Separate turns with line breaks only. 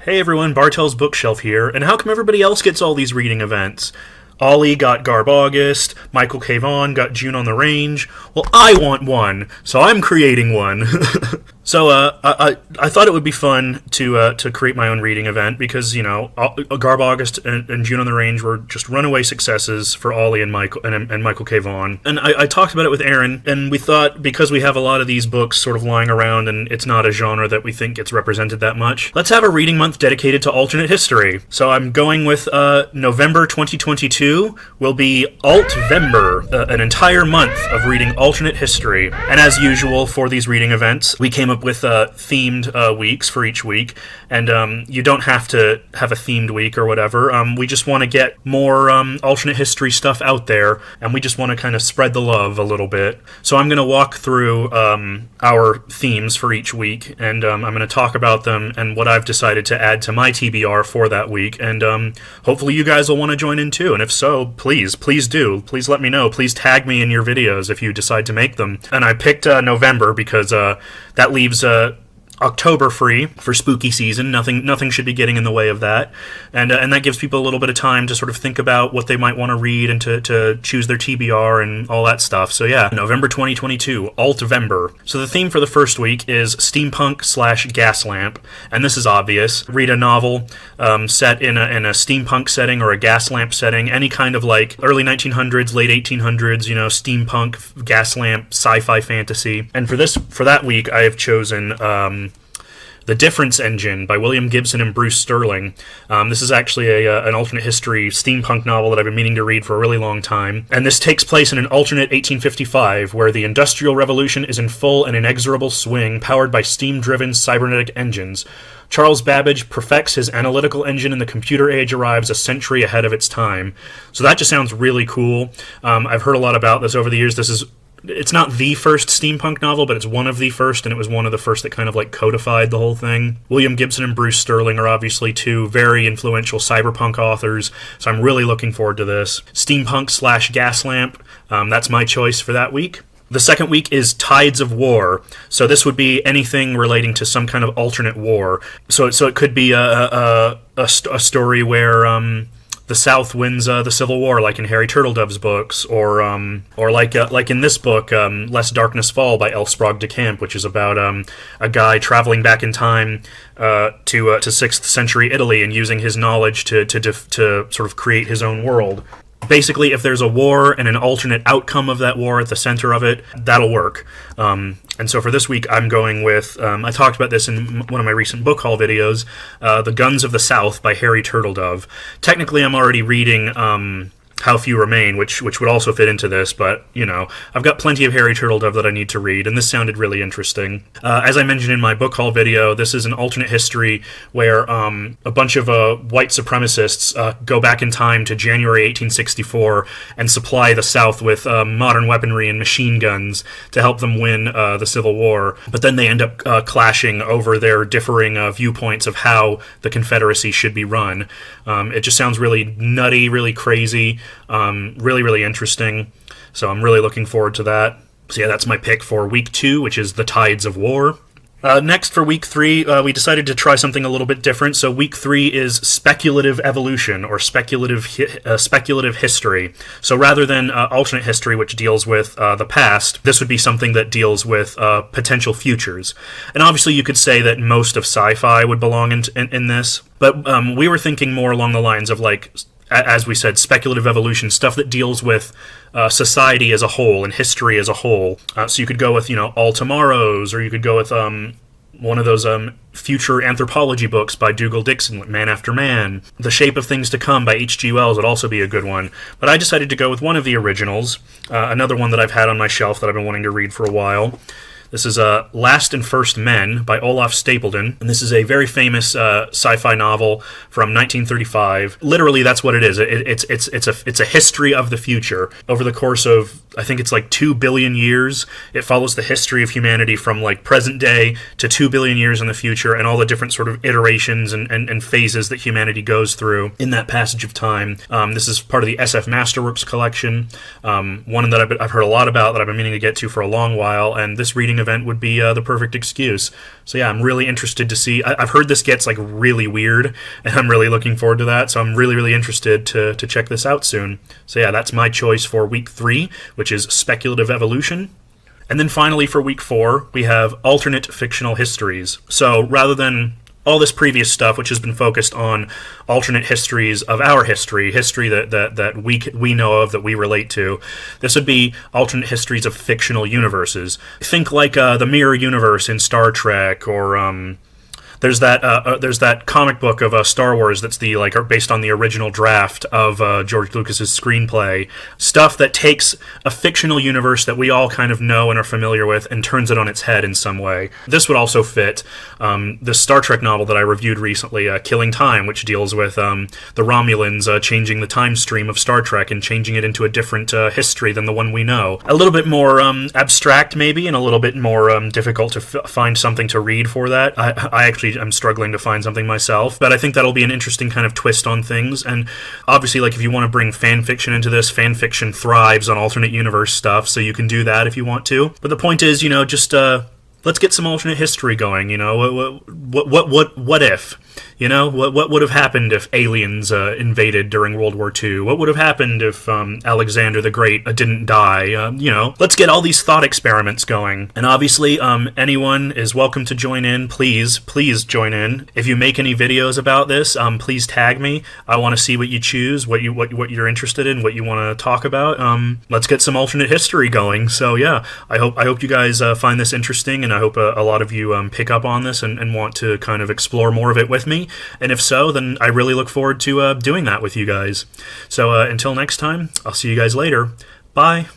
Hey everyone, Bartel's Bookshelf here, and how come everybody else gets all these reading events? Ollie got Garb August, Michael K. Vaughan got June on the Range. Well, I want one, so I'm creating one. So I thought it would be fun to create my own reading event because, you know, Garb August and June on the Range were just runaway successes for Ollie and Michael K. Vaughan. And I talked about it with Aaron, and we thought because we have a lot of these books sort of lying around and it's not a genre that we think gets represented that much, let's have a reading month dedicated to alternate history. So I'm going with November 2022 will be Alt-Vember, an entire month of reading alternate history. And as usual for these reading events, we came up with themed weeks for each week, and you don't have to have a themed week or whatever. We just want to get more alternate history stuff out there, and we just want to kind of spread the love a little bit. So I'm going to walk through our themes for each week, and I'm going to talk about them and what I've decided to add to my TBR for that week, and hopefully you guys will want to join in too, and if so, please do. Please let me know. Please tag me in your videos if you decide to make them. And I picked November because that leaves October free for spooky season. Nothing should be getting in the way of that, and that gives people a little bit of time to sort of think about what they might want to read and to choose their TBR and all that stuff. So yeah, November 2022, Alt-Vember. So the theme for the first week is steampunk / Gaslamp, and this is obvious. Read a novel set in a steampunk setting or a Gaslamp setting, any kind of like early 1900s, late 1800s, you know, steampunk, Gaslamp, sci-fi fantasy. And for that week, I have chosen The Difference Engine by William Gibson and Bruce Sterling. This is actually an alternate history steampunk novel that I've been meaning to read for a really long time. And this takes place in an alternate 1855, where the Industrial Revolution is in full and inexorable swing, powered by steam-driven cybernetic engines. Charles Babbage perfects his analytical engine and the computer age arrives a century ahead of its time. So that just sounds really cool. I've heard a lot about this over the years. It's not the first steampunk novel, but it's one of the first, and it was one of the first that kind of like codified the whole thing. William Gibson and Bruce Sterling are obviously two very influential cyberpunk authors, so I'm really looking forward to this. Steampunk / Gaslamp, that's my choice for that week. The second week is Tides of War. So this would be anything relating to some kind of alternate war. So it could be a story where the South wins the Civil War, like in Harry Turtledove's books, or like in this book, Lest Darkness Fall by L. Sprague de Camp, which is about a guy traveling back in time to 6th century Italy and using his knowledge to sort of create his own world. Basically, if there's a war and an alternate outcome of that war at the center of it, that'll work. And so for this week, I'm going with, I talked about this in one of my recent book haul videos, The Guns of the South by Harry Turtledove. Technically, I'm already reading How Few Remain, which would also fit into this, but, you know, I've got plenty of Harry Turtledove that I need to read, and this sounded really interesting. As I mentioned in my book haul video, this is an alternate history where a bunch of white supremacists go back in time to January 1864 and supply the South with modern weaponry and machine guns to help them win the Civil War, but then they end up clashing over their differing viewpoints of how the Confederacy should be run. It just sounds really nutty, really crazy. Really interesting. So I'm really looking forward to that. So yeah, that's my pick for week 2, which is The Tides of War. Next for week 3, we decided to try something a little bit different. So week 3 is speculative evolution, or speculative history. So rather than alternate history, which deals with the past, this would be something that deals with potential futures. And obviously you could say that most of sci-fi would belong in this, but we were thinking more along the lines of, like, as we said, speculative evolution, stuff that deals with society as a whole and history as a whole. So you could go with, you know, All Tomorrows, or you could go with one of those future anthropology books by Dougal Dixon, like Man After Man. The Shape of Things to Come by H.G. Wells would also be a good one. But I decided to go with one of the originals, another one that I've had on my shelf that I've been wanting to read for a while. This is Last and First Men by Olaf Stapledon, and this is a very famous sci-fi novel from 1935. Literally, that's what it is. It's a history of the future. Over the course of I think it's like 2 billion years. It follows the history of humanity from like present day to 2 billion years in the future, and all the different sort of iterations and phases that humanity goes through in that passage of time. This is part of the SF Masterworks collection, one that I've heard a lot about, that I've been meaning to get to for a long while, and this reading event would be the perfect excuse. So yeah, I'm really interested to see. I've heard this gets like really weird, and I'm really looking forward to that, so I'm really, really interested to check this out soon. So yeah, that's my choice for week 3, which is Speculative Evolution. And then finally for week 4, we have Alternate Fictional Histories. So rather than all this previous stuff, which has been focused on alternate histories of our history that we know of, that we relate to, this would be alternate histories of fictional universes. Think like the Mirror Universe in Star Trek, or there's that comic book of Star Wars that's based on the original draft of George Lucas's screenplay. Stuff that takes a fictional universe that we all kind of know and are familiar with and turns it on its head in some way. This would also fit the Star Trek novel that I reviewed recently, Killing Time, which deals with the Romulans changing the time stream of Star Trek and changing it into a different history than the one we know. A little bit more abstract, maybe, and a little bit more difficult to find something to read for that. I'm struggling to find something myself, but I think that'll be an interesting kind of twist on things. And obviously, like, if you want to bring fan fiction into this, fan fiction thrives on alternate universe stuff, so you can do that if you want to. But the point is, just let's get some alternate history going. What if? What would have happened if aliens invaded during World War II? What would have happened if Alexander the Great didn't die? Let's get all these thought experiments going. And obviously, anyone is welcome to join in. Please join in. If you make any videos about this, please tag me. I want to see what you choose, what you're interested in, what you want to talk about. Let's get some alternate history going. So yeah, I hope you guys find this interesting, and I hope a lot of you pick up on this and want to kind of explore more of it with me. And if so, then I really look forward to doing that with you guys. So until next time, I'll see you guys later. Bye.